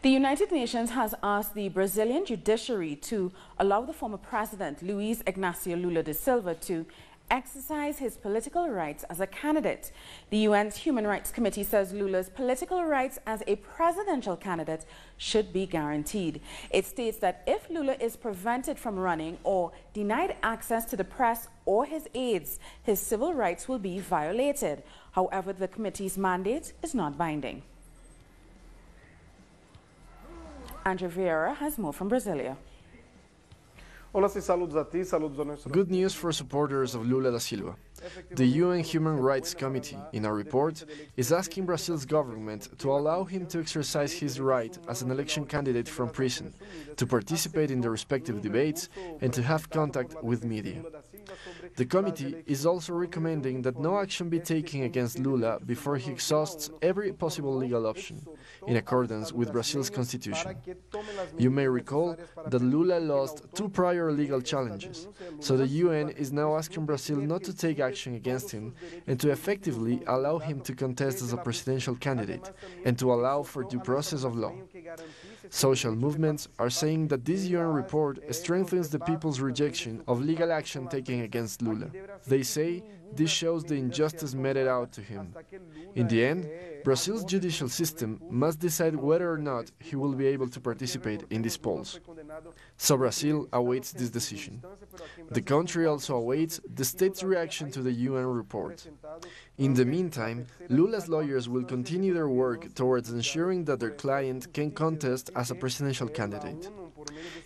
The United Nations has asked the Brazilian judiciary to allow the former president, Luiz Inácio Lula da Silva, to exercise his political rights as a candidate. The UN's Human Rights Committee says Lula's political rights as a presidential candidate should be guaranteed. It states that if Lula is prevented from running or denied access to the press or his aides, his civil rights will be violated. However, the committee's mandate is not binding. Andrew Vieira has more from Brasilia. Good news for supporters of Lula da Silva. The UN Human Rights Committee, in a report, is asking Brazil's government to allow him to exercise his right as an election candidate from prison, to participate in the respective debates, and to have contact with media. The committee is also recommending that no action be taken against Lula before he exhausts every possible legal option, in accordance with Brazil's constitution. You may recall that Lula lost 2 prior legal challenges, so the UN is now asking Brazil not to take action against him and to effectively allow him to contest as a presidential candidate and to allow for due process of law. Social movements are saying that this UN report strengthens the people's rejection of legal action taken against Lula. They say this shows the injustice meted out to him. In the end, Brazil's judicial system must decide whether or not he will be able to participate in these polls. So Brazil awaits this decision. The country also awaits the state's reaction to the UN report. In the meantime, Lula's lawyers will continue their work towards ensuring that their client can contest as a presidential candidate.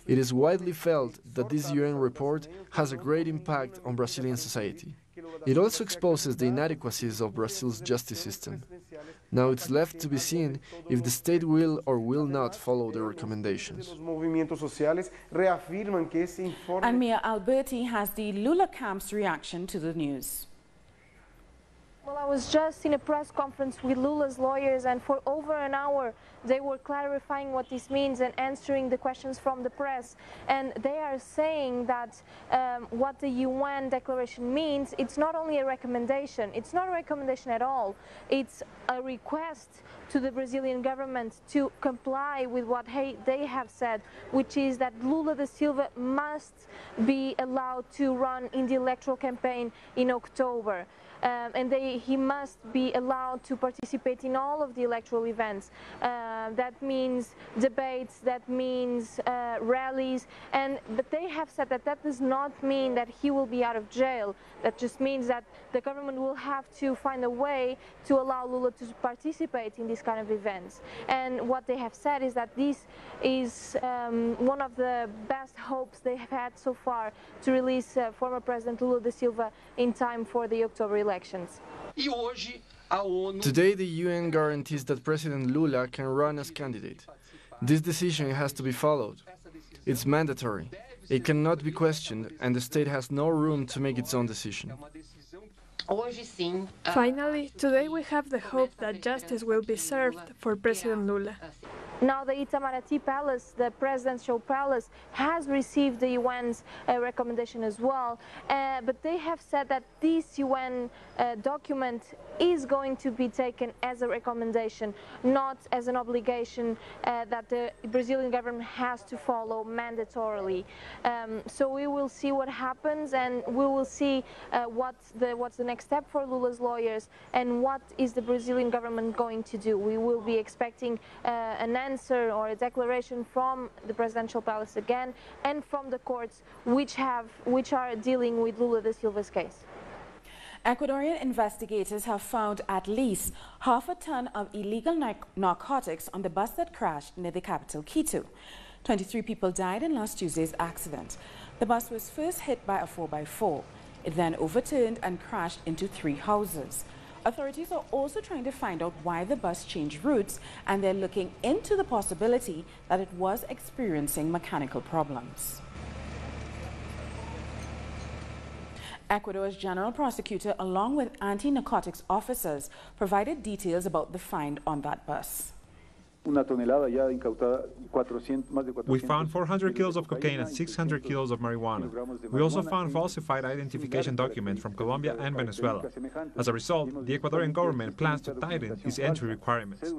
It is widely felt that this UN report has a great impact on Brazilian society. It also exposes the inadequacies of Brazil's justice system. Now it's left to be seen if the state will or will not follow the recommendations. And Mia Alberti has the Lula camp's reaction to the news. Well, I was just in a press conference with Lula's lawyers, and for over an hour they were clarifying what this means and answering the questions from the press. And they are saying that what the UN declaration means, it's not only a recommendation, it's not a recommendation at all, it's a request to the Brazilian government to comply with what they have said, which is that Lula da Silva must be allowed to run in the electoral campaign in October. And he must be allowed to participate in all of the electoral events. That means debates, that means rallies, but they have said that that does not mean that he will be out of jail. That just means that the government will have to find a way to allow Lula to participate in these kind of events. And what they have said is that this is one of the best hopes they have had so far to release former President Lula da Silva in time for the October elections. Today, the UN guarantees that President Lula can run as candidate. This decision has to be followed. It's mandatory. It cannot be questioned, and the state has no room to make its own decision. Finally, today we have the hope that justice will be served for President Lula. Now the Itamaraty Palace, the presidential palace, has received the UN's recommendation as well, but they have said that this UN document is going to be taken as a recommendation, not as an obligation that the Brazilian government has to follow mandatorily. So we will see what happens, and we will see what's the next step for Lula's lawyers and what is the Brazilian government going to do. We will be expecting an answer or a declaration from the presidential palace again and from the courts which are dealing with Lula da Silva's case. Ecuadorian investigators have found at least half a ton of illegal narcotics on the bus that crashed near the capital, Quito. 23 people died in last Tuesday's accident. The bus was first hit by a 4x4. It then overturned and crashed into 3 houses. Authorities are also trying to find out why the bus changed routes, and they're looking into the possibility that it was experiencing mechanical problems. Ecuador's general prosecutor, along with anti-narcotics officers, provided details about the find on that bus. We found 400 kilos of cocaine and 600 kilos of marijuana. We also found falsified identification documents from Colombia and Venezuela. As a result, the Ecuadorian government plans to tighten its entry requirements.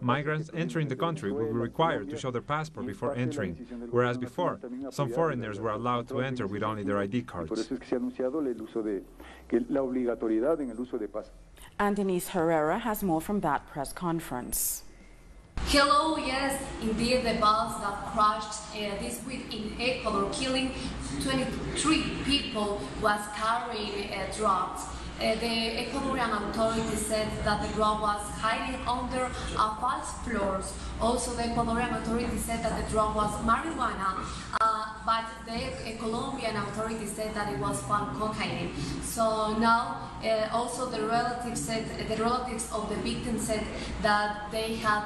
Migrants entering the country will be required to show their passport before entering, whereas before, some foreigners were allowed to enter with only their ID cards. And Denise Herrera has more from that press conference. Hello, yes, indeed the bus that crashed this week in Ecuador, killing 23 people, was carrying drugs. The Ecuadorian authorities said that the drug was hiding under 5 floors. Also, the Ecuadorian authorities said that the drug was marijuana, but the Colombian authorities said that it was found cocaine. So now, also the relatives of the victim said that they had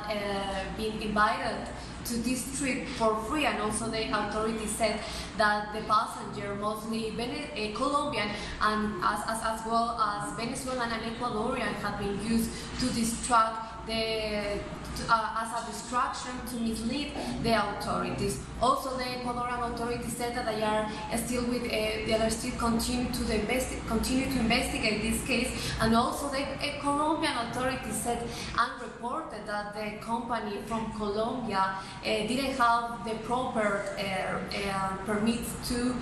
been invited to this trip for free, and also the authorities said that the passenger, mostly Colombian and as well as Venezuelan and Ecuadorian, had been used to distract as a distraction to mislead the authorities. Also, the Ecuadorian authorities said that they are still continue to investigate this case, and also the Colombian authorities said and reported that the company from Colombia didn't have the proper permits to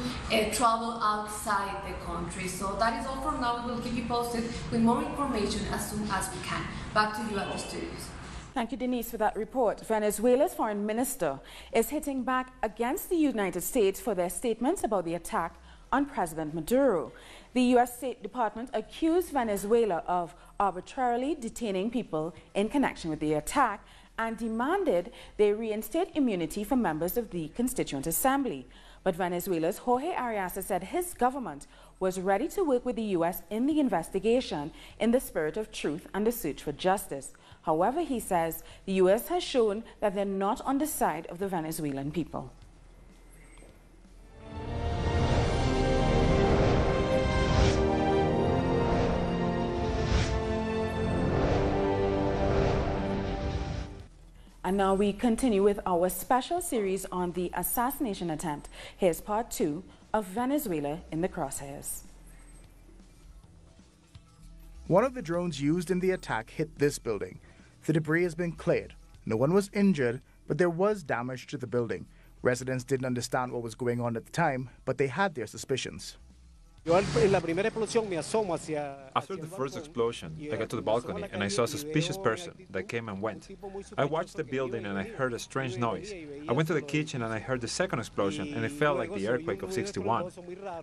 travel outside the country. So that is all for now. We will keep you posted with more information as soon as we can. Back to you at the studios. Thank you, Denise, for that report. Venezuela's foreign minister is hitting back against the United States for their statements about the attack on President Maduro. The U.S. State Department accused Venezuela of arbitrarily detaining people in connection with the attack and demanded they reinstate immunity for members of the Constituent Assembly. But Venezuela's Jorge Arias said his government was ready to work with the U.S. in the investigation in the spirit of truth and the search for justice. However, he says the U.S. has shown that they're not on the side of the Venezuelan people. And now we continue with our special series on the assassination attempt. Here's part 2 of Venezuela in the crosshairs. One of the drones used in the attack hit this building. The debris has been cleared. No one was injured, but there was damage to the building. Residents didn't understand what was going on at the time, but they had their suspicions. After the first explosion, I got to the balcony and I saw a suspicious person that came and went. I watched the building and I heard a strange noise. I went to the kitchen and I heard the second explosion and it felt like the earthquake of '61.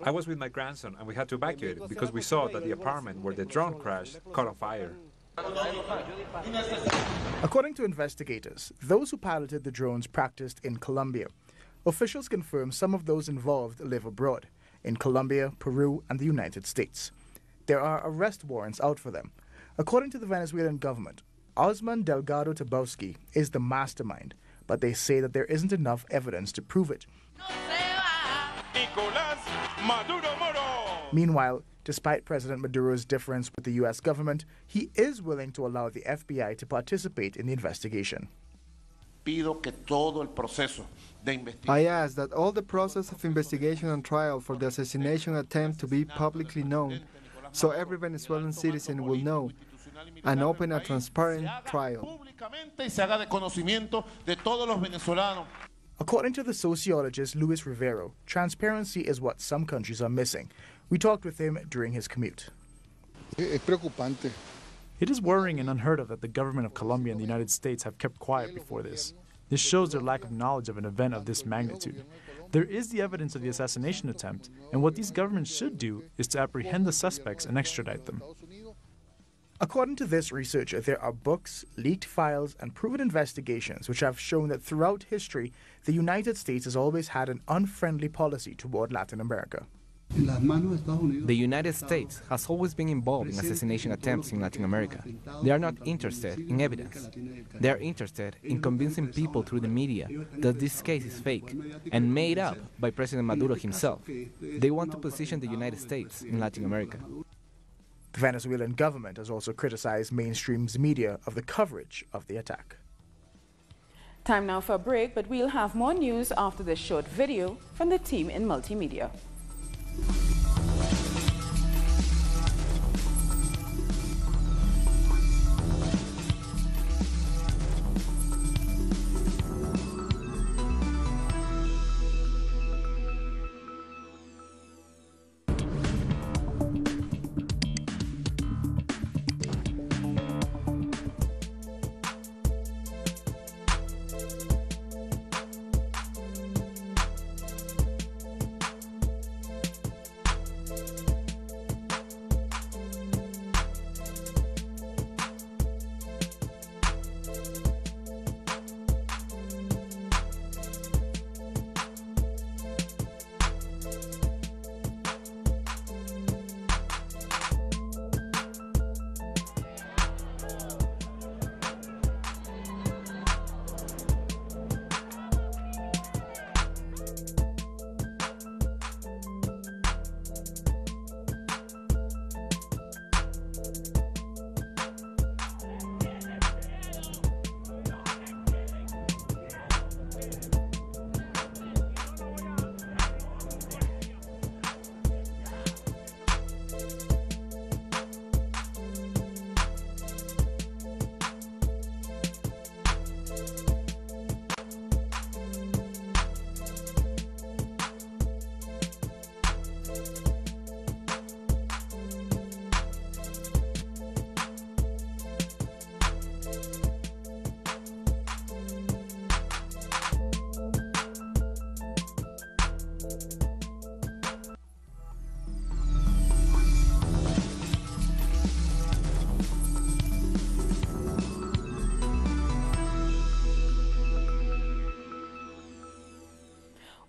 I was with my grandson and we had to evacuate because we saw that the apartment where the drone crashed caught on fire. According to investigators, those who piloted the drones practiced in Colombia. Officials confirm some of those involved live abroad, in Colombia, Peru, and the United States. There are arrest warrants out for them. According to the Venezuelan government, Osman Delgado Tabowski is the mastermind, but they say that there isn't enough evidence to prove it. Meanwhile, despite President Maduro's difference with the U.S. government, he is willing to allow the FBI to participate in the investigation. I ask that all the process of investigation and trial for the assassination attempt to be publicly known, so every Venezuelan citizen will know, and open a transparent trial. According to the sociologist Luis Rivero, transparency is what some countries are missing. We talked with him during his commute. It is worrying and unheard of that the government of Colombia and the United States have kept quiet before this. This shows their lack of knowledge of an event of this magnitude. There is the evidence of the assassination attempt, and what these governments should do is to apprehend the suspects and extradite them. According to this researcher, there are books, leaked files, and proven investigations which have shown that throughout history, the United States has always had an unfriendly policy toward Latin America. The United States has always been involved in assassination attempts in Latin America. They are not interested in evidence. They are interested in convincing people through the media that this case is fake and made up by President Maduro himself. They want to position the United States in Latin America. The Venezuelan government has also criticized mainstream media of the coverage of the attack. Time now for a break, but we'll have more news after this short video from the team in multimedia.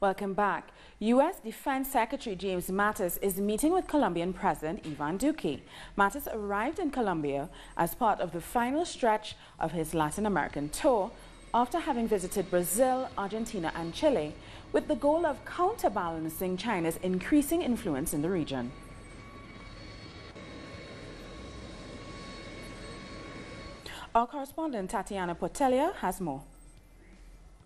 Welcome back. U.S. Defense Secretary James Mattis is meeting with Colombian President Ivan Duque. Mattis arrived in Colombia as part of the final stretch of his Latin American tour after having visited Brazil, Argentina and Chile with the goal of counterbalancing China's increasing influence in the region. Our correspondent Tatiana Portelia has more.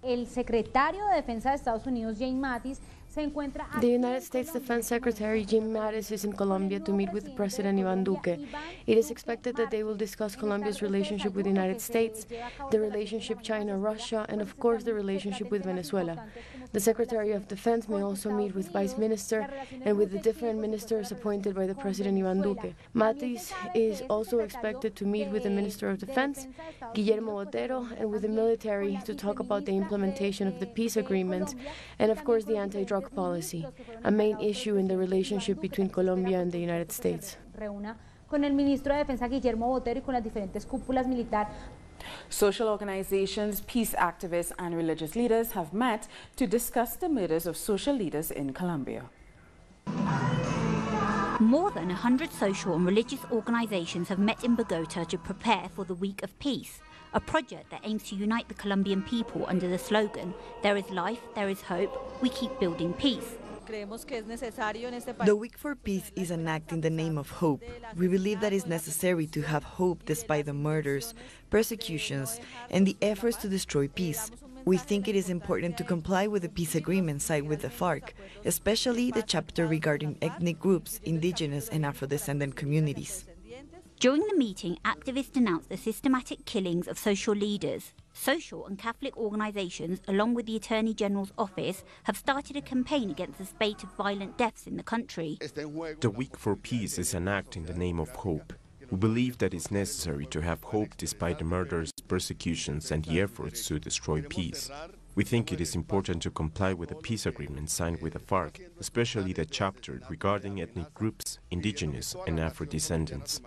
El secretario de Defensa de Estados Unidos, James Mattis, The United States Defense Secretary Jim Mattis is in Colombia to meet with President Ivan Duque. It is expected that they will discuss Colombia's relationship with the United States, the relationship China-Russia, and of course the relationship with Venezuela. The Secretary of Defense may also meet with Vice Minister and with the different ministers appointed by the President Ivan Duque. Mattis is also expected to meet with the Minister of Defense, Guillermo Botero, and with the military to talk about the implementation of the peace agreement and of course the anti-drug policy, a main issue in the relationship between Colombia and the United States. Con el ministro de Defensa Guillermo Botero y con las diferentes cúpulas militar. Social organizations, peace activists and religious leaders have met to discuss the murders of social leaders in Colombia. More than 100 social and religious organizations have met in Bogota to prepare for the Week of Peace, a project that aims to unite the Colombian people under the slogan, "There is life, there is hope, we keep building peace." The Week for Peace is an act in the name of hope. We believe that it's necessary to have hope despite the murders, persecutions, and the efforts to destroy peace. We think it is important to comply with the peace agreement signed with the FARC, especially the chapter regarding ethnic groups, indigenous and Afro-descendant communities. During the meeting, activists denounced the systematic killings of social leaders. Social and Catholic organisations, along with the Attorney General's office, have started a campaign against the spate of violent deaths in the country. The Week for Peace is an act in the name of hope. We believe that it's necessary to have hope despite the murders, persecutions and the efforts to destroy peace. We think it is important to comply with the peace agreement signed with the FARC, especially the chapter regarding ethnic groups, indigenous and Afro-descendants.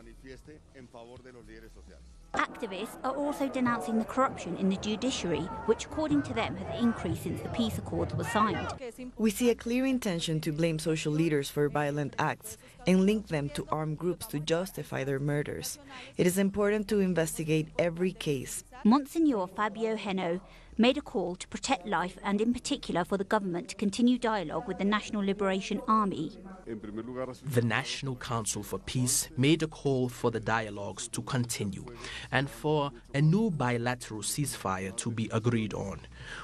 Activists are also denouncing the corruption in the judiciary, which according to them has increased since the peace accords were signed. We see a clear intention to blame social leaders for violent acts and link them to armed groups to justify their murders. It is important to investigate every case. Monsignor Fabio Heno, made a call to protect life and in particular for the government to continue dialogue with the National Liberation Army. The National Council for Peace made a call for the dialogues to continue and for a new bilateral ceasefire to be agreed on.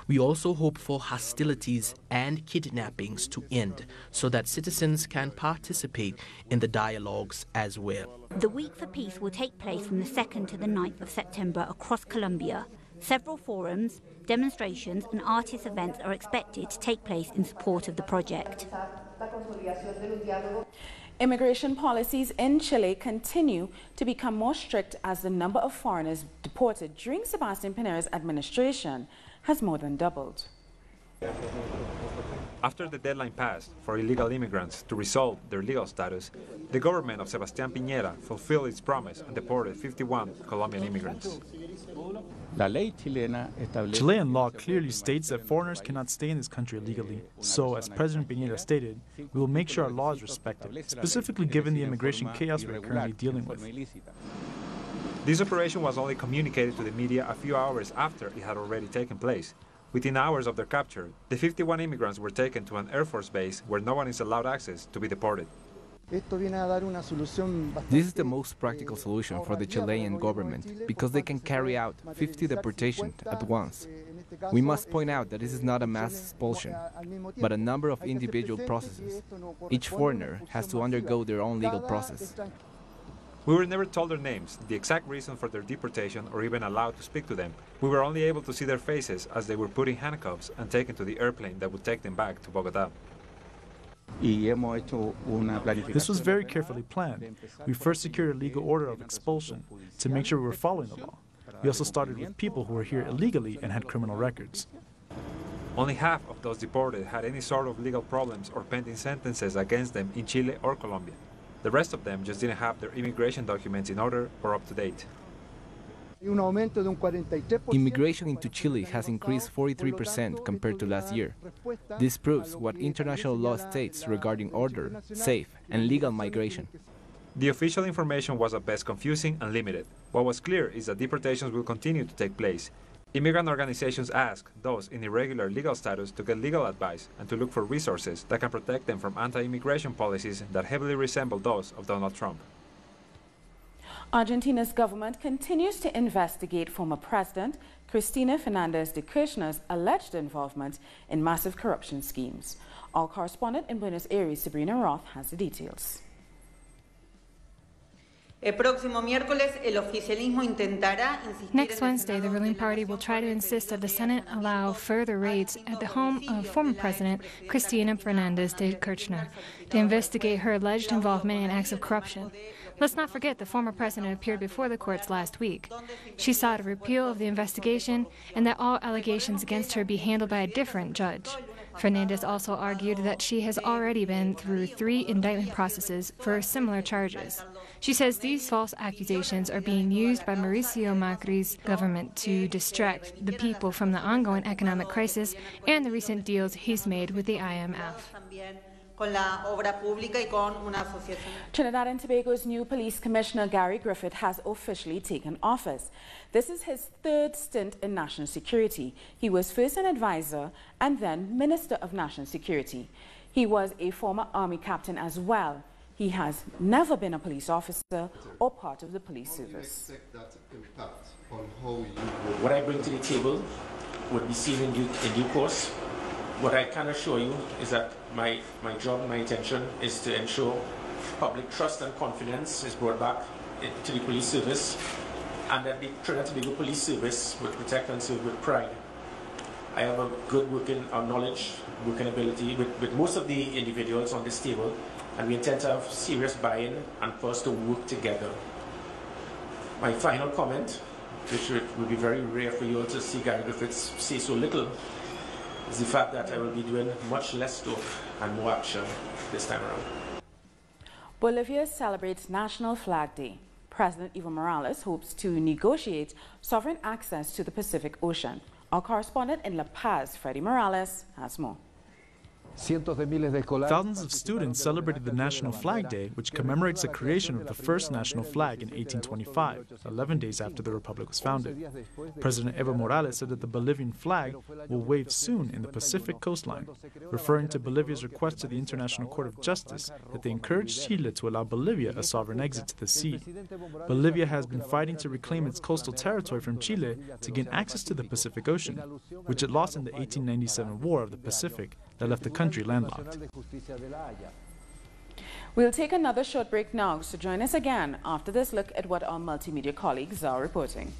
We also hope for hostilities and kidnappings to end so that citizens can participate in the dialogues as well. The Week for Peace will take place from the 2nd to the 9th of September across Colombia. Several forums, demonstrations and artist events are expected to take place in support of the project. Immigration policies in Chile continue to become more strict as the number of foreigners deported during Sebastián Piñera's administration has more than doubled. After the deadline passed for illegal immigrants to resolve their legal status, the government of Sebastián Piñera fulfilled its promise and deported 51 Colombian immigrants. Chilean law clearly states that foreigners cannot stay in this country illegally. So, as President Piñera stated, we will make sure our law is respected, specifically given the immigration chaos we are currently dealing with. This operation was only communicated to the media a few hours after it had already taken place. Within hours of their capture, the 51 immigrants were taken to an Air Force base where no one is allowed access to be deported. This is the most practical solution for the Chilean government because they can carry out 50 deportations at once. We must point out that this is not a mass expulsion, but a number of individual processes. Each foreigner has to undergo their own legal process. We were never told their names, the exact reason for their deportation, or even allowed to speak to them. We were only able to see their faces as they were put in handcuffs and taken to the airplane that would take them back to Bogotá. This was very carefully planned. We first secured a legal order of expulsion to make sure we were following the law. We also started with people who were here illegally and had criminal records. Only half of those deported had any sort of legal problems or pending sentences against them in Chile or Colombia. The rest of them just didn't have their immigration documents in order or up to date. Immigration into Chile has increased 43% compared to last year. This proves what international law states regarding order, safe, and legal migration. The official information was at best confusing and limited. What was clear is that deportations will continue to take place. Immigrant organizations ask those in irregular legal status to get legal advice and to look for resources that can protect them from anti-immigration policies that heavily resemble those of Donald Trump. Argentina's government continues to investigate former President Cristina Fernández de Kirchner's alleged involvement in massive corruption schemes. Our correspondent in Buenos Aires, Sabrina Roth, has the details. Next Wednesday, the ruling party will try to insist that the Senate allow further raids at the home of former President Cristina Fernández de Kirchner to investigate her alleged involvement in acts of corruption. Let's not forget the former president appeared before the courts last week. She sought a repeal of the investigation and that all allegations against her be handled by a different judge. Fernández also argued that she has already been through 3 indictment processes for similar charges. She says these false accusations are being used by Mauricio Macri's government to distract the people from the ongoing economic crisis and the recent deals he's made with the IMF. Trinidad and Tobago's new police commissioner, Gary Griffith, has officially taken office. This is his 3rd stint in national security. He was first an advisor and then Minister of National Security. He was a former Army captain as well. He has never been a police officer or part of the police service. What I bring to the table would be seen in due course. What I can assure you is that my job, my intention is to ensure public trust and confidence is brought back to the police service, and that the Trinidad and Tobago Police Service will protect and serve with pride. I have a good working knowledge, working ability with most of the individuals on this table, and we intend to have serious buy-in and for us to work together. My final comment, which would be very rare for you all to see Gary Griffiths say so little, is the fact that I will be doing much less talk and more action this time around. Bolivia celebrates National Flag Day. President Evo Morales hopes to negotiate sovereign access to the Pacific Ocean. Our correspondent in La Paz, Freddy Morales, has more. Thousands of students celebrated the National Flag Day, which commemorates the creation of the first national flag in 1825, 11 days after the Republic was founded. President Evo Morales said that the Bolivian flag will wave soon in the Pacific coastline, referring to Bolivia's request to the International Court of Justice that they encourage Chile to allow Bolivia a sovereign exit to the sea. Bolivia has been fighting to reclaim its coastal territory from Chile to gain access to the Pacific Ocean, which it lost in the 1897 War of the Pacific that left the country landlocked. We'll take another short break now, so join us again after this look at what our multimedia colleagues are reporting.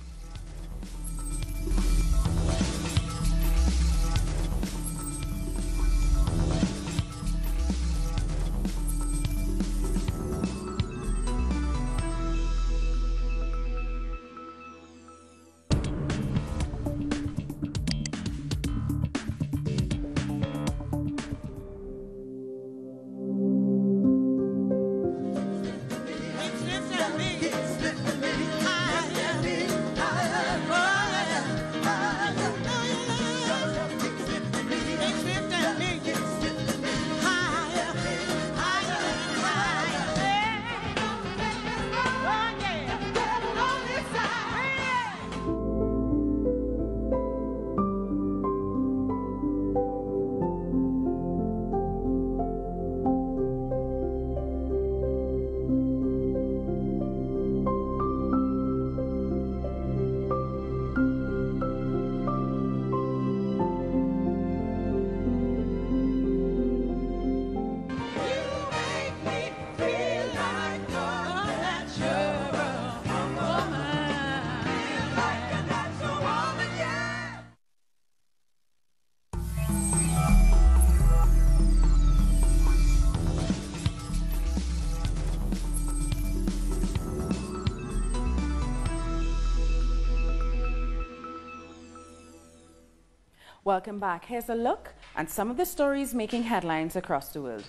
Welcome back. Here's a look at some of the stories making headlines across the world.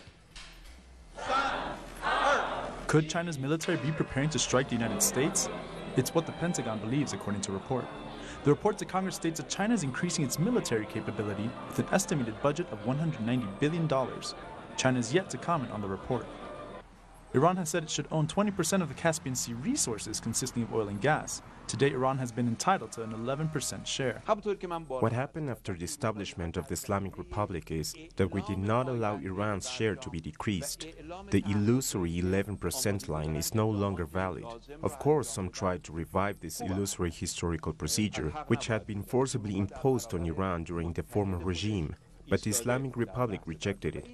Could China's military be preparing to strike the United States? It's what the Pentagon believes, according to a report. The report to Congress states that China is increasing its military capability with an estimated budget of $190 billion. China is yet to comment on the report. Iran has said it should own 20% of the Caspian Sea resources consisting of oil and gas. Today, Iran has been entitled to an 11% share. What happened after the establishment of the Islamic Republic is that we did not allow Iran's share to be decreased. The illusory 11% line is no longer valid. Of course, some tried to revive this illusory historical procedure, which had been forcibly imposed on Iran during the former regime, but the Islamic Republic rejected it.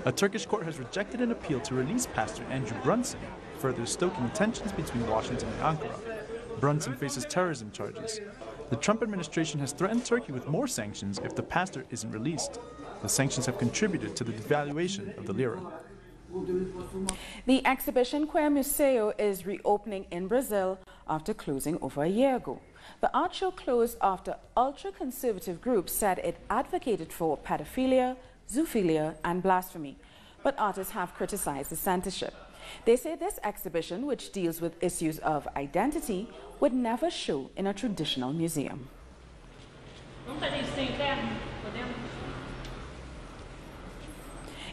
A Turkish court has rejected an appeal to release Pastor Andrew Brunson, further stoking tensions between Washington and Ankara. Brunson faces terrorism charges. The Trump administration has threatened Turkey with more sanctions if the pastor isn't released. The sanctions have contributed to the devaluation of the lira. The exhibition Queer Museo is reopening in Brazil after closing over a year ago. The art show closed after ultra-conservative groups said it advocated for pedophilia, zoophilia, and blasphemy, but artists have criticized the censorship. They say this exhibition, which deals with issues of identity, would never show in a traditional museum.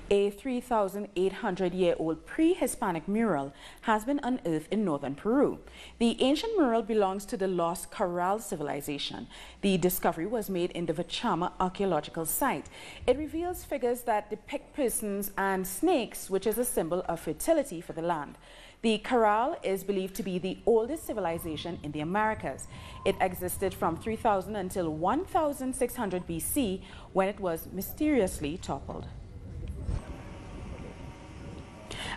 A 3,800-year-old pre-Hispanic mural has been unearthed in northern Peru. The ancient mural belongs to the lost Corral civilization. The discovery was made in the Vachama archaeological site. It reveals figures that depict persons and snakes, which is a symbol of fertility for the land. The Corral is believed to be the oldest civilization in the Americas. It existed from 3000 until 1600 BC, when it was mysteriously toppled.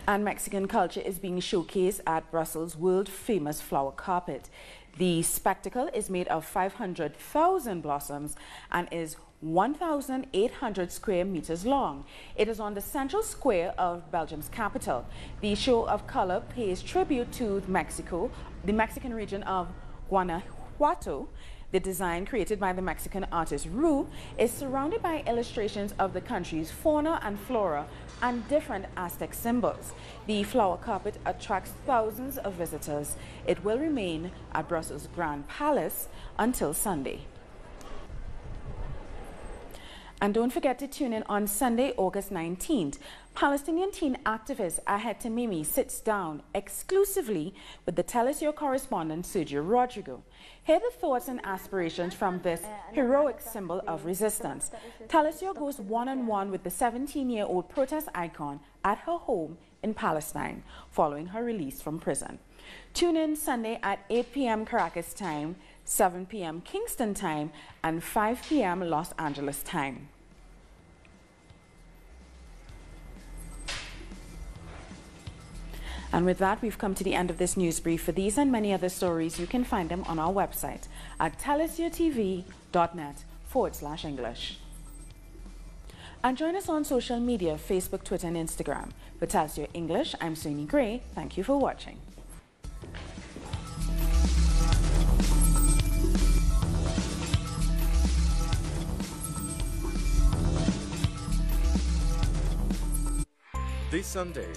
And Mexican culture is being showcased at Brussels' world-famous flower carpet. The spectacle is made of 500,000 blossoms and is 1,800 square meters long. It is on the central square of Belgium's capital. The show of color pays tribute to Mexico, the Mexican region of Guanajuato. The design, created by the Mexican artist Rue, is surrounded by illustrations of the country's fauna and flora and different Aztec symbols. The flower carpet attracts thousands of visitors. It will remain at Brussels' Grand Palace until Sunday. And don't forget to tune in on Sunday, August 19th. Palestinian teen activist Ahed Tamimi sits down exclusively with the Tell Us Your correspondent Sergio Rodrigo. Hear the thoughts and aspirations from this heroic symbol of resistance. Tell Us Your goes one-on-one with the 17-year-old protest icon at her home in Palestine following her release from prison. Tune in Sunday at 8 p.m. Caracas time, 7 p.m. Kingston time, and 5 p.m. Los Angeles time. And with that, we've come to the end of this news brief. For these and many other stories, you can find them on our website at tellusyourtv.net/English. And join us on social media, Facebook, Twitter, and Instagram. For Tell Us Your English, I'm Sonia Gray. Thank you for watching. This Sunday,